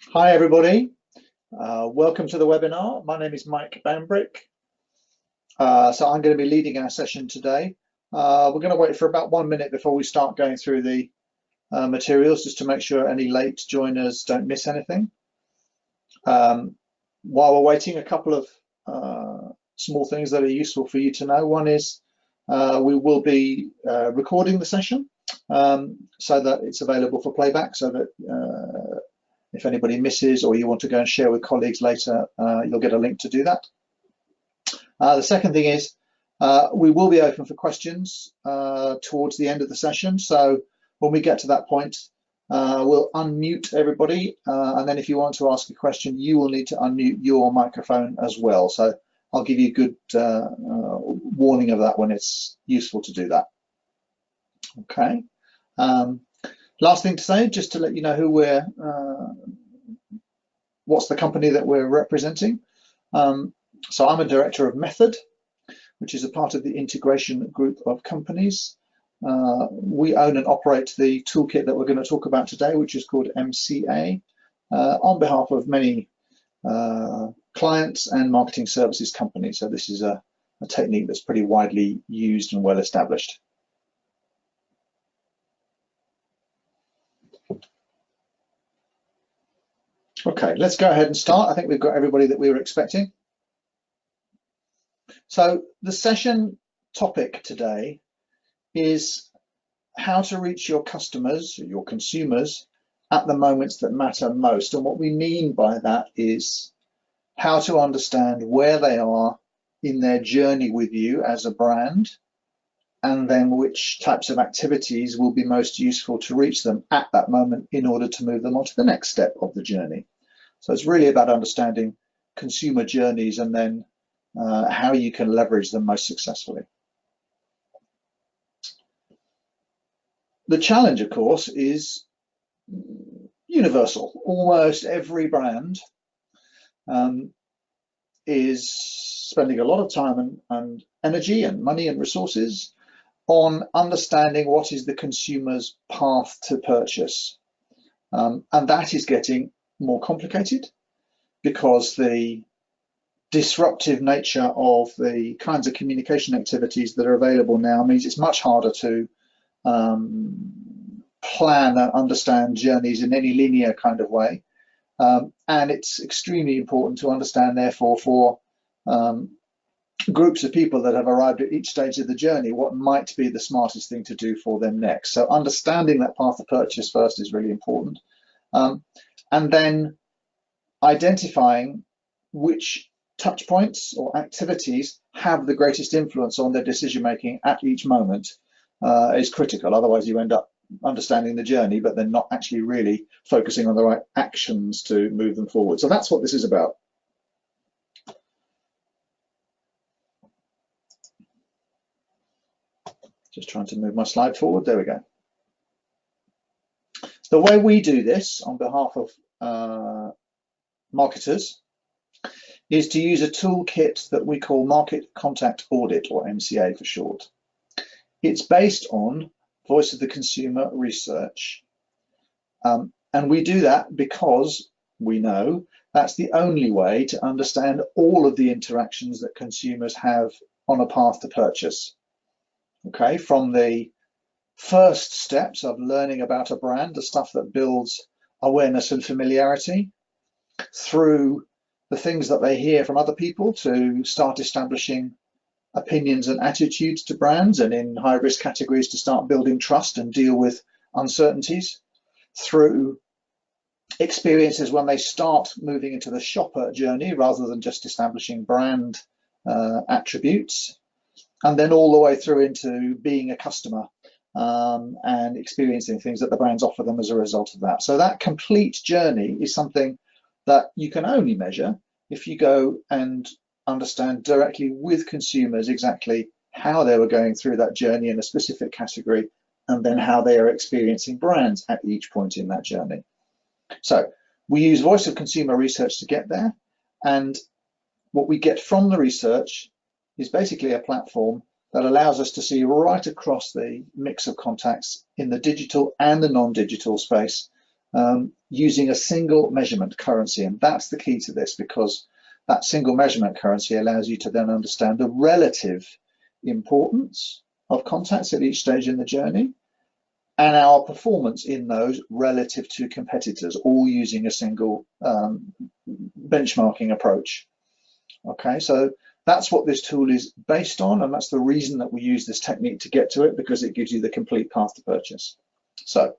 Hi everybody, welcome to the webinar. My name is Mike Bambrick. So I'm going to be leading our session today. We're going to wait for about 1 minute before we start going through the materials, just to make sure any late joiners don't miss anything. While we're waiting, a couple of small things that are useful for you to know. One is we will be recording the session so that it's available for playback, so that if anybody misses or you want to go and share with colleagues later, you'll get a link to do that. The second thing is we will be open for questions towards the end of the session. So when we get to that point, we'll unmute everybody. And then if you want to ask a question, you will need to unmute your microphone as well. So I'll give you good warning of that when it's useful to do that. Okay. Last thing to say, just to let you know who we're, what's the company that we're representing. So I'm a director of Method, which is a part of the integration group of companies. We own and operate the toolkit that we're going to talk about today, which is called MCA, on behalf of many clients and marketing services companies. So this is a technique that's pretty widely used and well established. Okay, let's go ahead and start. I think we've got everybody that we were expecting. So the session topic today is how to reach your customers, your consumers, at the moments that matter most. And what we mean by that is how to understand where they are in their journey with you as a brand, and then which types of activities will be most useful to reach them at that moment in order to move them on to the next step of the journey. So it's really about understanding consumer journeys and then how you can leverage them most successfully. The challenge, of course, is universal. Almost every brand is spending a lot of time and energy and money and resources on understanding what is the consumer's path to purchase. And that is getting more complicated because the disruptive nature of the kinds of communication activities that are available now means it's much harder to plan and understand journeys in any linear kind of way. And it's extremely important to understand, therefore, for groups of people that have arrived at each stage of the journey, what might be the smartest thing to do for them next. So understanding that path of purchase first is really important. And then identifying which touch points or activities have the greatest influence on their decision making at each moment is critical. Otherwise you end up understanding the journey but then not actually really focusing on the right actions to move them forward. So that's what this is about. Just trying to move my slide forward. There we go. The way we do this on behalf of marketers is to use a toolkit that we call Market Contact Audit, or MCA for short. It's based on voice of the consumer research. And we do that because we know that's the only way to understand all of the interactions that consumers have on a path to purchase. Okay, from the first steps of learning about a brand, the stuff that builds awareness and familiarity, through the things that they hear from other people to start establishing opinions and attitudes to brands, and in high risk categories to start building trust and deal with uncertainties, through experiences when they start moving into the shopper journey rather than just establishing brand attributes, and then all the way through into being a customer and experiencing things that the brands offer them as a result of that. So that complete journey is something that you can only measure if you go and understand directly with consumers exactly how they were going through that journey in a specific category, and then how they are experiencing brands at each point in that journey. So we use voice of consumer research to get there, and what we get from the research is basically a platform that allows us to see right across the mix of contacts in the digital and the non-digital space, using a single measurement currency. And that's the key to this, because that single measurement currency allows you to then understand the relative importance of contacts at each stage in the journey and our performance in those relative to competitors, all using a single benchmarking approach. Okay, so that's what this tool is based on, and that's the reason that we use this technique to get to it, because it gives you the complete path to purchase. So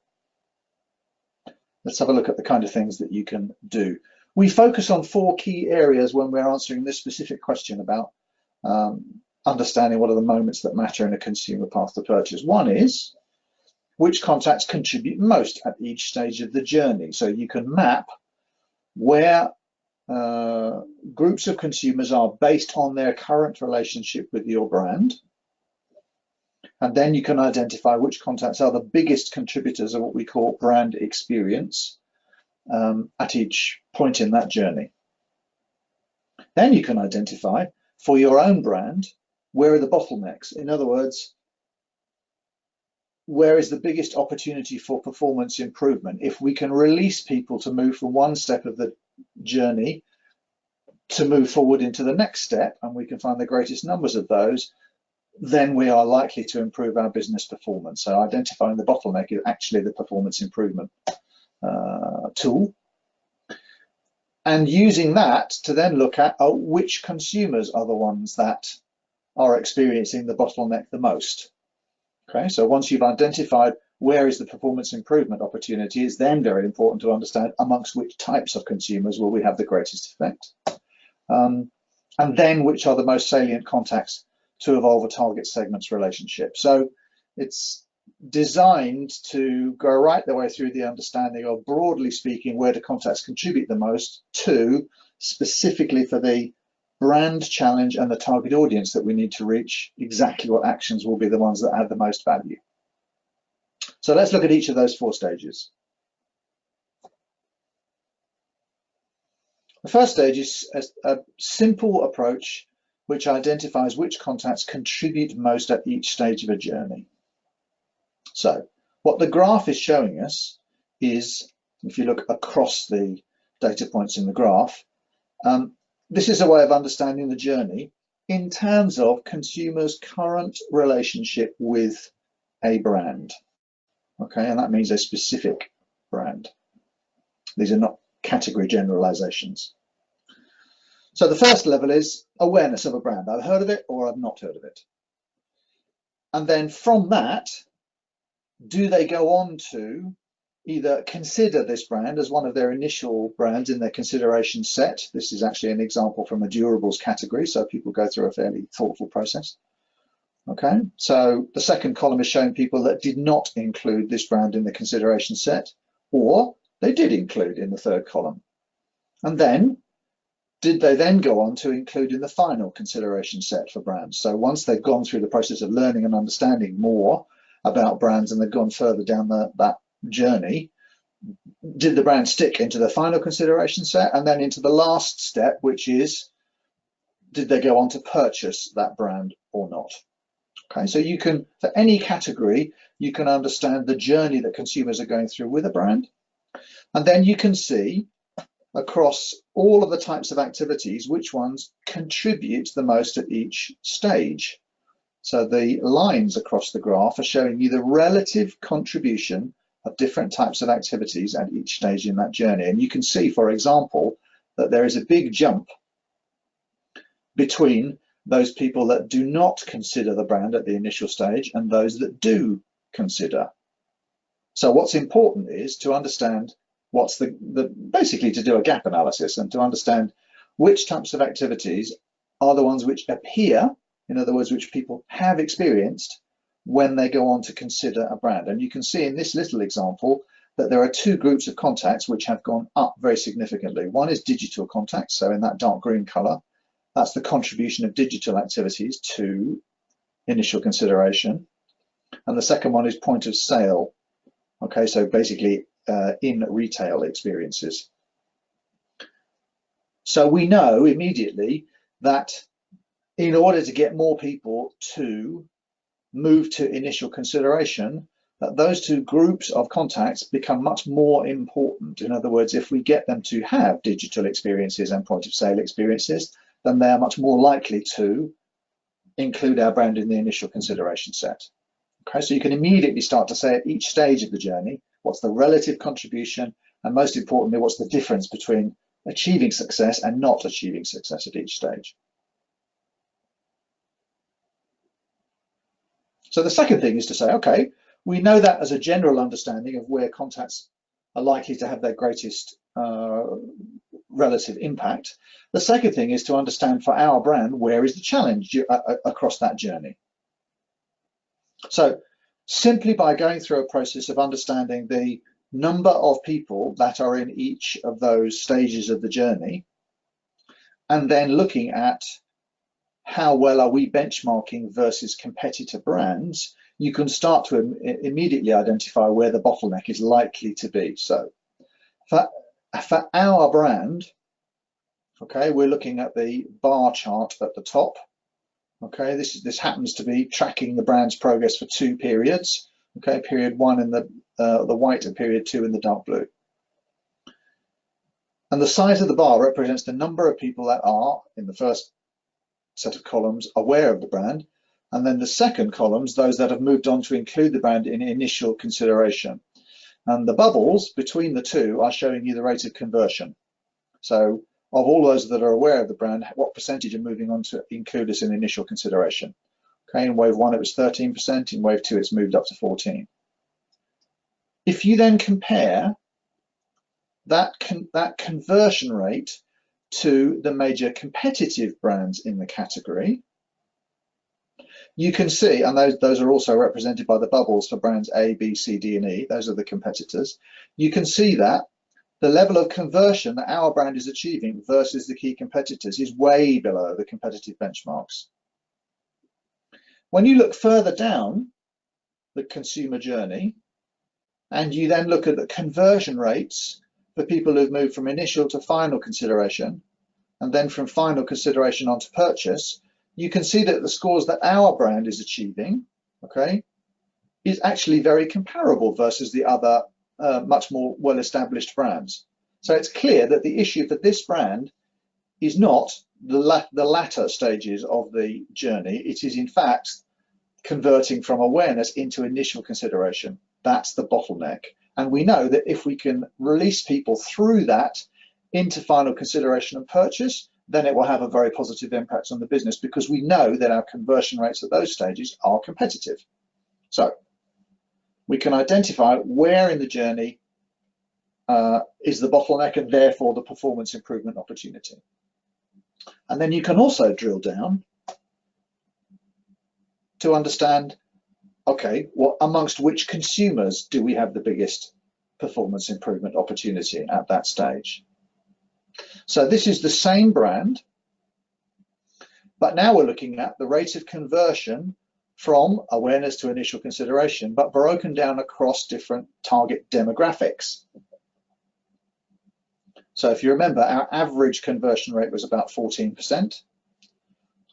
let's have a look at the kind of things that you can do. We focus on 4 key areas when we're answering this specific question about understanding what are the moments that matter in a consumer path to purchase. One is which contacts contribute most at each stage of the journey. So you can map where groups of consumers are based on their current relationship with your brand. And then you can identify which contacts are the biggest contributors of what we call brand experience at each point in that journey. Then you can identify for your own brand, where are the bottlenecks? In other words, where is the biggest opportunity for performance improvement? If we can release people to move from one step of the journey to move forward into the next step, and we can find the greatest numbers of those, then we are likely to improve our business performance. So identifying the bottleneck is actually the performance improvement tool. And using that to then look at which consumers are the ones that are experiencing the bottleneck the most. Okay, so once you've identified where is the performance improvement opportunity, it's then very important to understand amongst which types of consumers will we have the greatest effect. And then which are the most salient contacts to evolve a target segment's relationship. So it's designed to go right the way through the understanding of, broadly speaking, where do contacts contribute the most, to specifically for the brand challenge and the target audience that we need to reach, exactly what actions will be the ones that add the most value. So let's look at each of those 4 stages. The first stage is a simple approach which identifies which contacts contribute most at each stage of a journey. So what the graph is showing us is, if you look across the data points in the graph, this is a way of understanding the journey in terms of consumers' current relationship with a brand. Okay, and that means a specific brand. These are not category generalizations. So the first level is awareness of a brand. I've heard of it or I've not heard of it. And then from that, do they go on to either consider this brand as one of their initial brands in their consideration set? This is actually an example from a durables category, so people go through a fairly thoughtful process. Okay, so the second column is showing people that did not include this brand in the consideration set, or they did include in the third column. And then, did they then go on to include in the final consideration set for brands? So once they've gone through the process of learning and understanding more about brands and they've gone further down that journey, did the brand stick into the final consideration set, and then into the last step, which is, did they go on to purchase that brand or not? Okay, so you can, for any category, you can understand the journey that consumers are going through with a brand. And then you can see across all of the types of activities which ones contribute the most at each stage. So the lines across the graph are showing you the relative contribution of different types of activities at each stage in that journey. And you can see, for example, that there is a big jump between those people that do not consider the brand at the initial stage and those that do consider. So what's important is to understand what's basically to do a gap analysis and to understand which types of activities are the ones which appear, in other words, which people have experienced when they go on to consider a brand. And you can see in this little example that there are 2 groups of contacts which have gone up very significantly. One is digital contacts, so in that dark green color, that's the contribution of digital activities to initial consideration. And the second one is point of sale. Okay, so basically in retail experiences. So we know immediately that in order to get more people to move to initial consideration, that those two groups of contacts become much more important. In other words, if we get them to have digital experiences and point of sale experiences, then they are much more likely to include our brand in the initial consideration set. Okay, so you can immediately start to say at each stage of the journey, what's the relative contribution, and most importantly, what's the difference between achieving success and not achieving success at each stage. So the second thing is to say, okay, we know that as a general understanding of where contacts are likely to have their greatest relative impact. The second thing is to understand for our brand, where is the challenge across that journey? So simply by going through a process of understanding the number of people that are in each of those stages of the journey, and then looking at how well are we benchmarking versus competitor brands, you can start to immediately identify where the bottleneck is likely to be. So for our brand, okay, we're looking at the bar chart at the top. Okay, this happens to be tracking the brand's progress for 2 periods. Okay, period 1 in the white and period 2 in the dark blue. And the size of the bar represents the number of people that are, in the first set of columns, aware of the brand, and then the second columns, those that have moved on to include the brand in initial consideration. And the bubbles between the two are showing you the rate of conversion. So of all those that are aware of the brand, what percentage are moving on to include us in initial consideration? Okay, in wave 1 it was 13%, in wave 2 it's moved up to 14%. If you then compare that conversion rate to the major competitive brands in the category, you can see, and those are also represented by the bubbles for brands A, B, C, D, and E, those are the competitors, you can see that the level of conversion that our brand is achieving versus the key competitors is way below the competitive benchmarks. When you look further down the consumer journey, and you then look at the conversion rates for people who've moved from initial to final consideration, and then from final consideration on to purchase, you can see that the scores that our brand is achieving, okay, is actually very comparable versus the other much more well-established brands. So it's clear that the issue for this brand is not the latter stages of the journey. It is in fact converting from awareness into initial consideration. That's the bottleneck. And we know that if we can release people through that into final consideration and purchase, then it will have a very positive impact on the business, because we know that our conversion rates at those stages are competitive. So we can identify where in the journey is the bottleneck, and therefore the performance improvement opportunity. And then you can also drill down to understand, okay, what amongst which consumers do we have the biggest performance improvement opportunity at that stage? So this is the same brand, but now we're looking at the rate of conversion from awareness to initial consideration, but broken down across different target demographics. So if you remember, our average conversion rate was about 14%,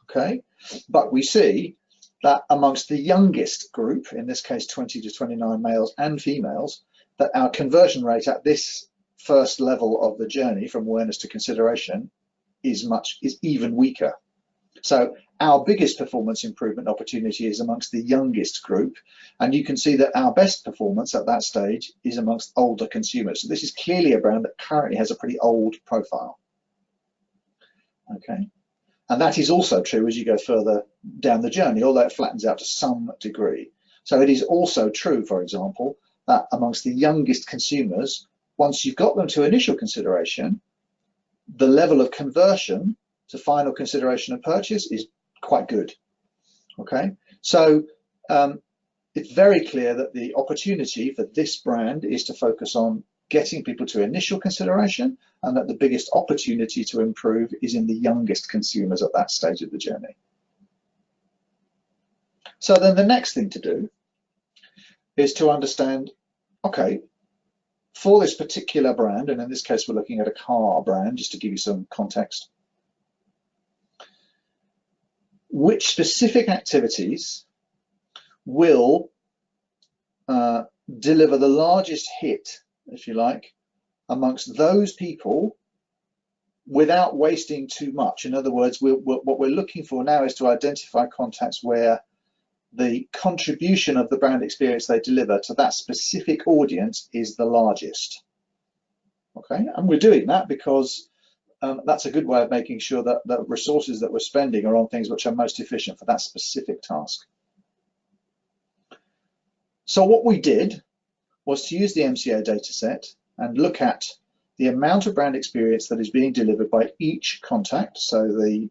okay? But we see that amongst the youngest group, in this case 20 to 29 males and females, that our conversion rate at this first level of the journey from awareness to consideration is even weaker. So our biggest performance improvement opportunity is amongst the youngest group, and you can see that our best performance at that stage is amongst older consumers. So this is clearly a brand that currently has a pretty old profile. Okay, and that is also true as you go further down the journey, although it flattens out to some degree. So it is also true, for example, that amongst the youngest consumers, once you've got them to initial consideration, the level of conversion to final consideration and purchase is quite good. Okay, so it's very clear that the opportunity for this brand is to focus on getting people to initial consideration, and that the biggest opportunity to improve is in the youngest consumers at that stage of the journey. So then the next thing to do is to understand, okay, for this particular brand, and in this case we're looking at a car brand, just to give you some context, which specific activities will deliver the largest hit, if you like, amongst those people without wasting too much. In other words, what we're looking for now is to identify contacts where the contribution of the brand experience they deliver to that specific audience is the largest. Okay, and we're doing that because that's a good way of making sure that the resources that we're spending are on things which are most efficient for that specific task. So what we did was to use the MCA dataset and look at the amount of brand experience that is being delivered by each contact. So the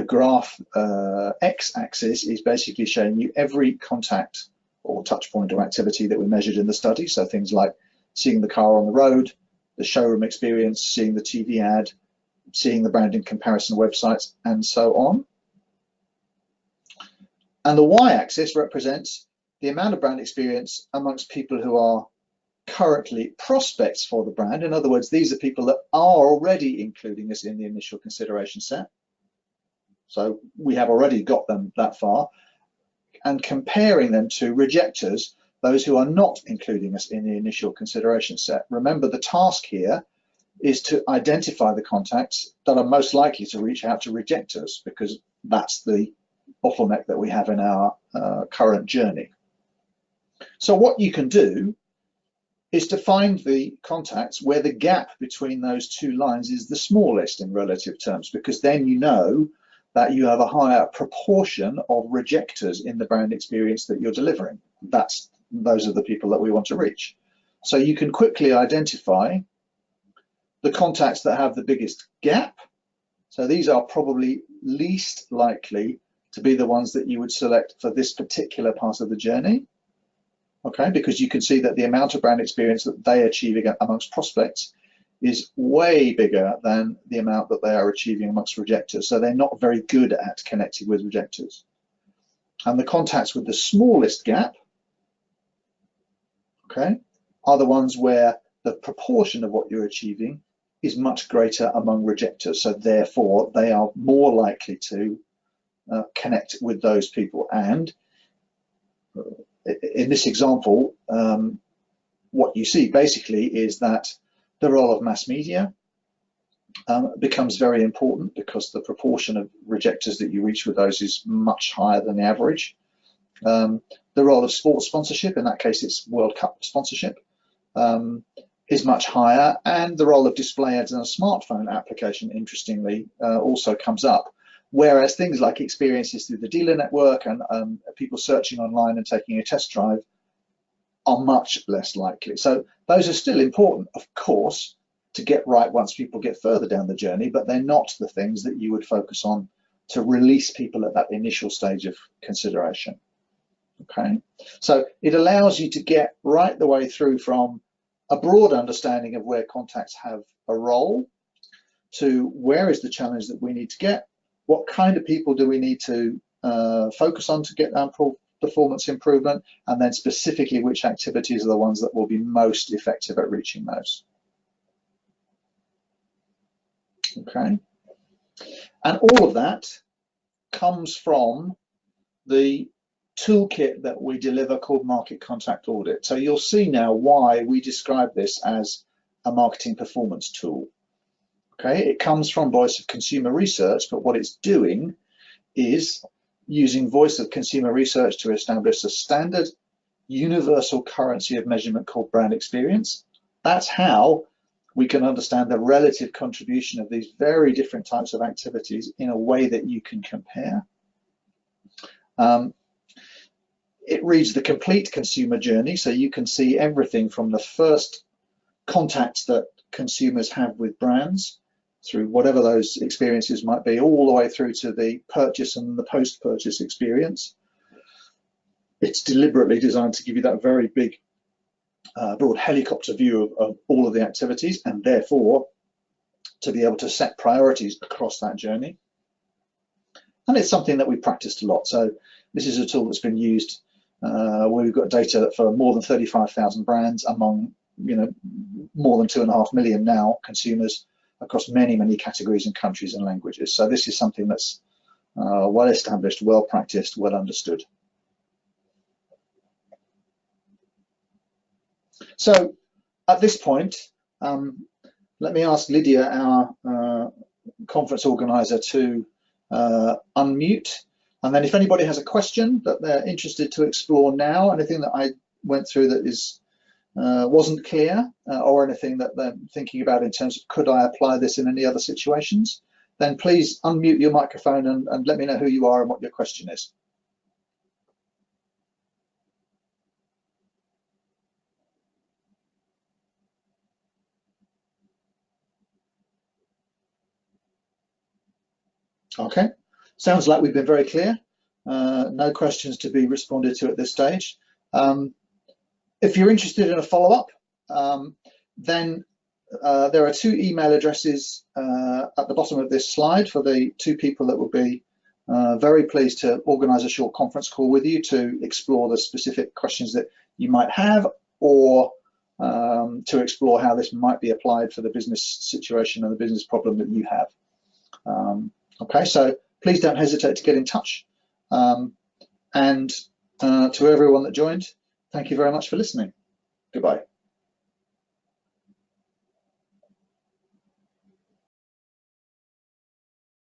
graph x-axis is basically showing you every contact or touch point or activity that we measured in the study. So things like seeing the car on the road, the showroom experience, seeing the TV ad, seeing the branding comparison websites, and so on. And the y-axis represents the amount of brand experience amongst people who are currently prospects for the brand. In other words, these are people that are already including us in the initial consideration set. So we have already got them that far, and comparing them to rejectors, those who are not including us in the initial consideration set. Remember, the task here is to identify the contacts that are most likely to reach out to rejectors, because that's the bottleneck that we have in our current journey. So what you can do is to find the contacts where the gap between those two lines is the smallest in relative terms, because then you know that you have a higher proportion of rejectors in the brand experience that you're delivering. Those are the people that we want to reach. So you can quickly identify the contacts that have the biggest gap. So these are probably least likely to be the ones that you would select for this particular part of the journey. Okay, because you can see that the amount of brand experience that they are achieving amongst prospects is way bigger than the amount that they are achieving amongst rejectors. So they're not very good at connecting with rejectors. And the contacts with the smallest gap, okay, are the ones where the proportion of what you're achieving is much greater among rejectors. So therefore, they are more likely to connect with those people. And in this example, what you see basically is that the role of mass media becomes very important, because the proportion of rejectors that you reach with those is much higher than the average. The role of sports sponsorship, in that case it's World Cup sponsorship, is much higher, and the role of display ads in a smartphone application, interestingly, also comes up. Whereas things like experiences through the dealer network and people searching online and taking a test drive are much less likely. So those are still important, of course, to get right once people get further down the journey, but they're not the things that you would focus on to release people at that initial stage of consideration. Okay, so it allows you to get right the way through from a broad understanding of where contacts have a role to where is the challenge that we need to get, what kind of people do we need to focus on to get that performance improvement, and then specifically which activities are the ones that will be most effective at reaching those. Okay, and all of that comes from the toolkit that we deliver called Market Contact Audit. So you'll see now why we describe this as a marketing performance tool. Okay, it comes from Voice of Consumer Research, but what it's doing is using Voice of Consumer Research to establish a standard universal currency of measurement called brand experience. That's how we can understand the relative contribution of these very different types of activities in a way that you can compare. It reads the complete consumer journey, so you can see everything from the first contacts that consumers have with brands, through whatever those experiences might be, all the way through to the purchase and the post-purchase experience. It's deliberately designed to give you that very big, broad helicopter view of all of the activities, and therefore to be able to set priorities across that journey. And it's something that we practiced a lot. So this is a tool that's been used where we've got data for more than 35,000 brands among, more than 2.5 million now consumers across many, many categories and countries and languages. So this is something that's well established, well practiced, well understood. So at this point, let me ask Lydia, our conference organizer, to unmute. And then if anybody has a question that they're interested to explore now, anything that I went through that is wasn't clear, or anything that they're thinking about in terms of could I apply this in any other situations, then please unmute your microphone and let me know who you are and what your question is. Okay, sounds like we've been very clear. No questions to be responded to at this stage. If you're interested in a follow-up, then there are two email addresses at the bottom of this slide for the two people that will be very pleased to organise a short conference call with you to explore the specific questions that you might have, or to explore how this might be applied for the business situation and the business problem that you have. Okay, so please don't hesitate to get in touch. And to everyone that joined, thank you very much for listening. Goodbye.